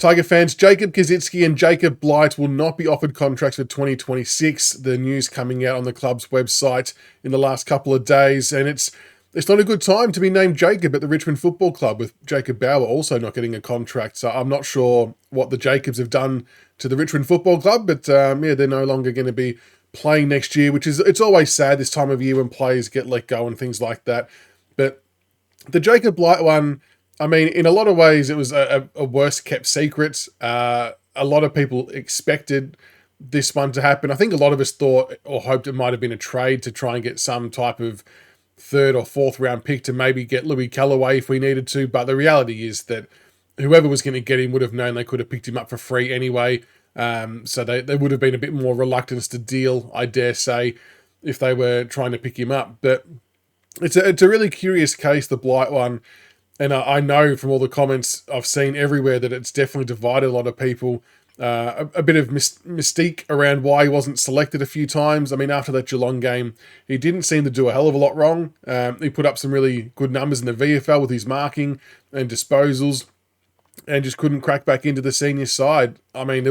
Tiger fans, Jacob Koschitzke and Jacob Blight will not be offered contracts for 2026. The news coming out on the club's website in the last couple of days, and it's not a good time to be named Jacob at the Richmond Football Club, with Jacob Bauer also not getting a contract. So I'm not sure what the Jacobs have done to the Richmond Football Club, but they're no longer going to be playing next year, it's always sad this time of year when players get let go and things like that. But the Jacob Blight one, I mean, in a lot of ways, it was a worst kept secret. A lot of people expected this one to happen. I think a lot of us thought or hoped it might have been a trade to try and get some type of third or fourth round pick to maybe get Louis Callaway if we needed to. But the reality is that whoever was going to get him would have known they could have picked him up for free anyway. So they would have been a bit more reluctance to deal, I dare say, if they were trying to pick him up. But it's a really curious case, the Blight one. And I know from all the comments I've seen everywhere that it's definitely divided a lot of people. A bit of mystique around why he wasn't selected a few times. I mean, after that Geelong game, he didn't seem to do a hell of a lot wrong. He put up some really good numbers in the VFL with his marking and disposals, and just couldn't crack back into the senior side. I mean,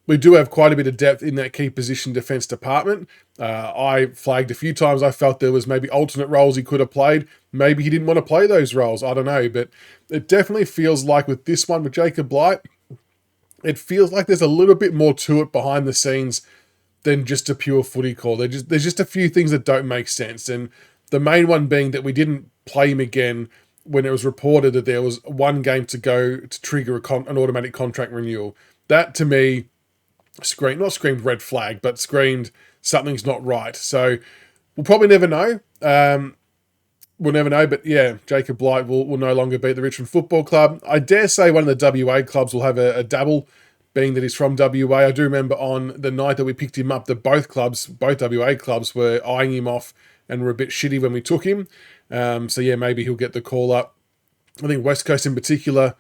we do have quite a bit of depth in that key position defence department. I flagged a few times I felt there was maybe alternate roles he could have played. Maybe he didn't want to play those roles. I don't know. But it definitely feels like with this one, with Jacob Blight, it feels like there's a little bit more to it behind the scenes than just a pure footy call. There's just a few things that don't make sense. And the main one being that we didn't play him again when it was reported that there was one game to go to trigger an automatic contract renewal. That, to me, not screamed red flag, but screamed something's not right. So we'll probably never know. We'll never know, but yeah, Jacob Blight will no longer be at the Richmond Football Club. I dare say one of the WA clubs will have a dabble, being that he's from WA. I do remember on the night that we picked him up that both WA clubs were eyeing him off and were a bit shitty when we took him. So yeah, maybe he'll get the call up. I think West Coast in particular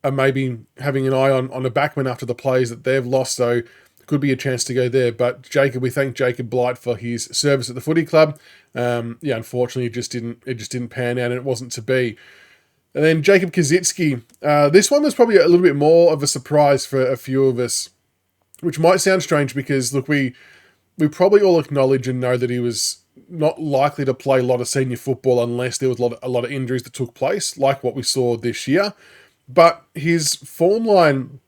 are maybe having an eye on a backman after the players that they've lost, so could be a chance to go there. But we thank Jacob Blight for his service at the footy club. Unfortunately, it just didn't pan out, and it wasn't to be. And then Jacob Koschitzke. This one was probably a little bit more of a surprise for a few of us, which might sound strange because, look, we probably all acknowledge and know that he was not likely to play a lot of senior football unless there was a lot of injuries that took place, like what we saw this year. But his form line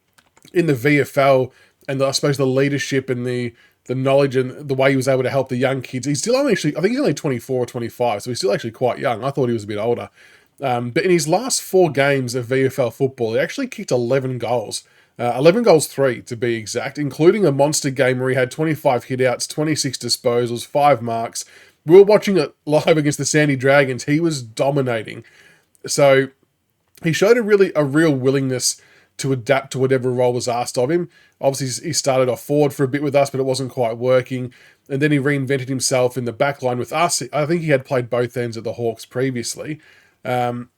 in the VFL and I suppose the leadership and the knowledge and the way he was able to help the young kids. I think he's only 24 or 25, so he's still actually quite young. I thought he was a bit older. But in his last 4 games of VFL football, he actually kicked 11 goals. 11 goals 3 to be exact, including a monster game where he had 25 hitouts, 26 disposals, 5 marks. We were watching it live against the Sandy Dragons. He was dominating. So he showed a real willingness to adapt to whatever role was asked of him. Obviously, he started off forward for a bit with us, but it wasn't quite working. And then he reinvented himself in the back line with us. I think he had played both ends at the Hawks previously. And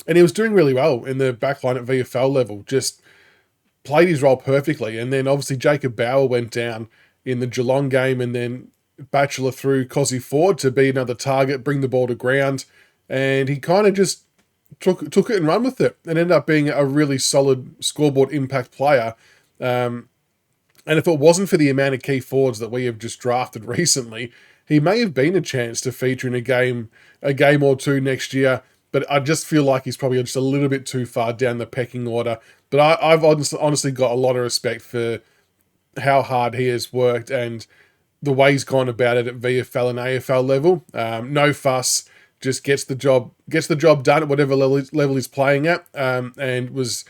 he was doing really well in the back line at VFL level. Just played his role perfectly. And then obviously Jacob Bauer went down in the Geelong game, and then Batchelor threw Cozzy forward to be another target, bring the ball to ground. And he kind of just took it and run with it and ended up being a really solid scoreboard impact player. And if it wasn't for the amount of key forwards that we have just drafted recently, he may have been a chance to feature in a game or two next year. But I just feel like he's probably just a little bit too far down the pecking order. But I've honestly got a lot of respect for how hard he has worked and the way he's gone about it at VFL and AFL level. No fuss. Just gets the job done at whatever level he's playing at, and was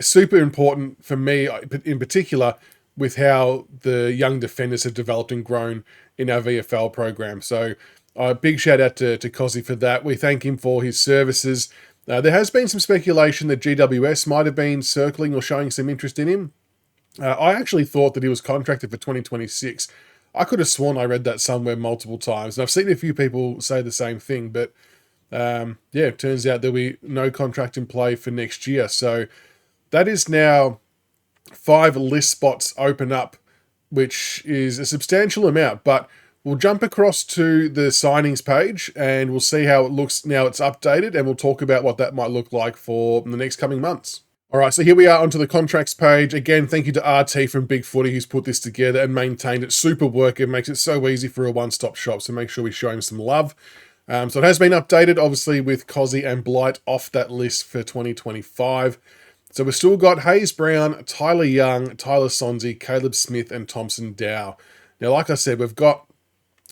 super important for me in particular with how the young defenders have developed and grown in our VFL program. So a big shout out to Cozzy for that. We thank him for his services. There has been some speculation that GWS might have been circling or showing some interest in him. I actually thought that he was contracted for 2026. I could have sworn I read that somewhere multiple times, and I've seen a few people say the same thing, but it turns out there'll be no contract in play for next year. So that is now 5 list spots open up, which is a substantial amount, but we'll jump across to the signings page and we'll see how it looks now it's updated, and we'll talk about what that might look like for the next coming months. All right, so here we are onto the contracts page. Again, thank you to RT from Big Footy who's put this together and maintained it. Super work. It makes it so easy for a one-stop shop, so make sure we show him some love. So it has been updated, obviously, with Cozzy and Blight off that list for 2025. So we've still got Hayes Brown, Tyler Young, Tyler Sonsie, Caleb Smith, and Thompson Dow. Now, like I said, we've got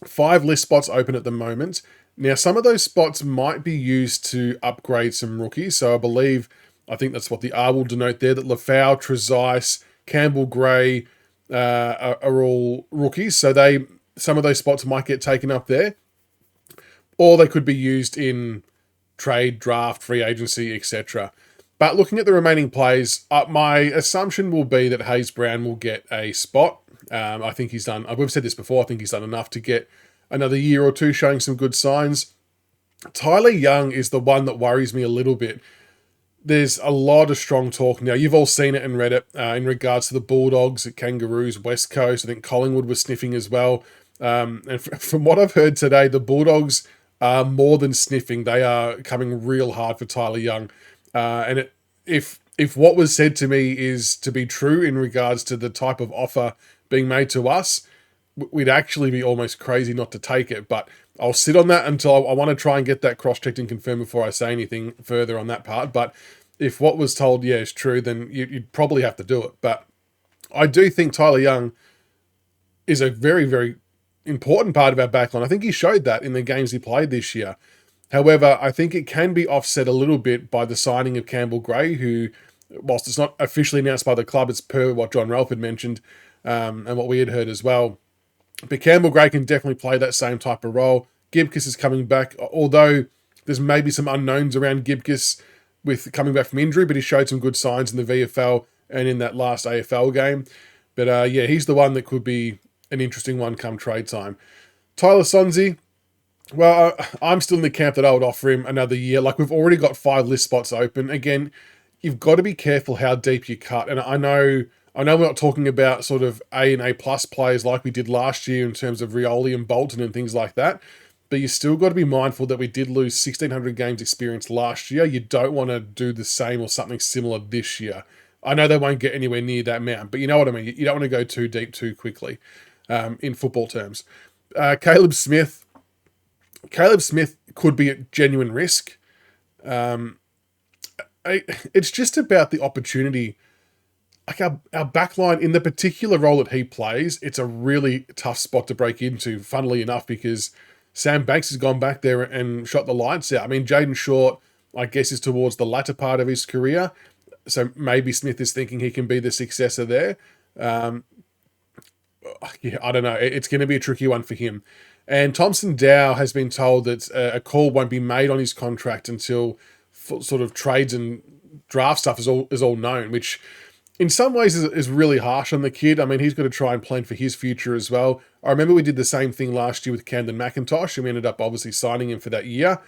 5 list spots open at the moment. Now, some of those spots might be used to upgrade some rookies. So I think that's what the R will denote there, that Lafau, Trezise, Campbell Gray are all rookies. So some of those spots might get taken up there. Or they could be used in trade, draft, free agency, etc. But looking at the remaining players, my assumption will be that Hayes Brown will get a spot. I think he's done, we've said this before, I think he's done enough to get another year or two showing some good signs. Tyler Young is the one that worries me a little bit. There's a lot of strong talk now. You've all seen it and read it in regards to the Bulldogs, the Kangaroos, West Coast. I think Collingwood was sniffing as well. And from what I've heard today, the Bulldogs are more than sniffing. They are coming real hard for Tyler Young. If what was said to me is to be true in regards to the type of offer being made to us, we'd actually be almost crazy not to take it. But I'll sit on that until I want to try and get that cross-checked and confirmed before I say anything further on that part. But if what was told, is true, then you'd probably have to do it. But I do think Tyler Young is a very, very important part of our backline. I think he showed that in the games he played this year. However, I think it can be offset a little bit by the signing of Campbell Gray, who, whilst it's not officially announced by the club, it's per what John Ralph had mentioned and what we had heard as well. But Campbell Gray can definitely play that same type of role. Gibcus is coming back, although there's maybe some unknowns around Gibcus with coming back from injury, but he showed some good signs in the VFL and in that last AFL game. But he's the one that could be an interesting one come trade time. Tyler Sonsie, well, I'm still in the camp that I would offer him another year. Like, we've already got 5 list spots open. Again, you've got to be careful how deep you cut. And I know we're not talking about sort of A and A plus players like we did last year in terms of Rioli and Bolton and things like that. But you still got to be mindful that we did lose 1,600 games experience last year. You don't want to do the same or something similar this year. I know they won't get anywhere near that amount, but you know what I mean. You don't want to go too deep too quickly in football terms. Caleb Smith could be a genuine risk. It's just about the opportunity. Like our backline, in the particular role that he plays, it's a really tough spot to break into, funnily enough, because Sam Banks has gone back there and shot the lights out. I mean, Jaden Short, I guess, is towards the latter part of his career, so maybe Smith is thinking he can be the successor there. I don't know. It's going to be a tricky one for him. And Thompson Dow has been told that a call won't be made on his contract until sort of trades and draft stuff is all known, which in some ways is really harsh on the kid. I mean, he's got to try and plan for his future as well. I remember we did the same thing last year with Camden McIntosh, and we ended up obviously signing him for that year.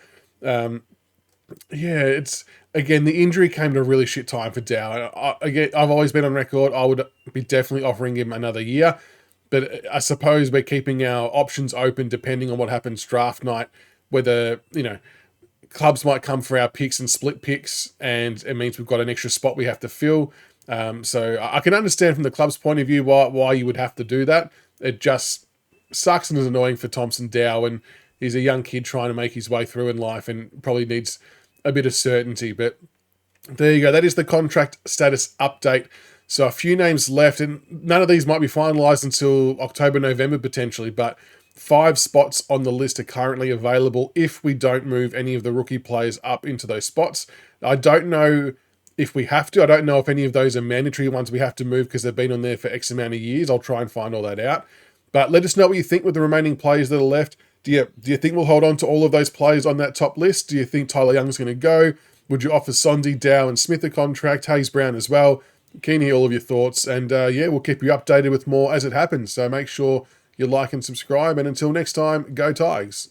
It's, again, the injury came at a really shit time for Dow. I've always been on record, I would be definitely offering him another year. But I suppose we're keeping our options open depending on what happens draft night, whether, clubs might come for our picks and split picks, and it means we've got an extra spot we have to fill. So I can understand from the club's point of view why you would have to do that. It just sucks and is annoying for Thompson Dow, and he's a young kid trying to make his way through in life and probably needs a bit of certainty. But there you go. That is the contract status update. So a few names left, and none of these might be finalised until October, November potentially, but 5 spots on the list are currently available if we don't move any of the rookie players up into those spots. I don't know if we have to. I don't know if any of those are mandatory ones we have to move because they've been on there for X amount of years. I'll try and find all that out. But let us know what you think with the remaining players that are left. Do you think we'll hold on to all of those players on that top list? Do you think Tyler Young's going to go? Would you offer Sonsie, Dow and Smith a contract? Hayes Brown as well? Keen to hear all of your thoughts. And we'll keep you updated with more as it happens. So make sure you like and subscribe. And until next time, go Tigers.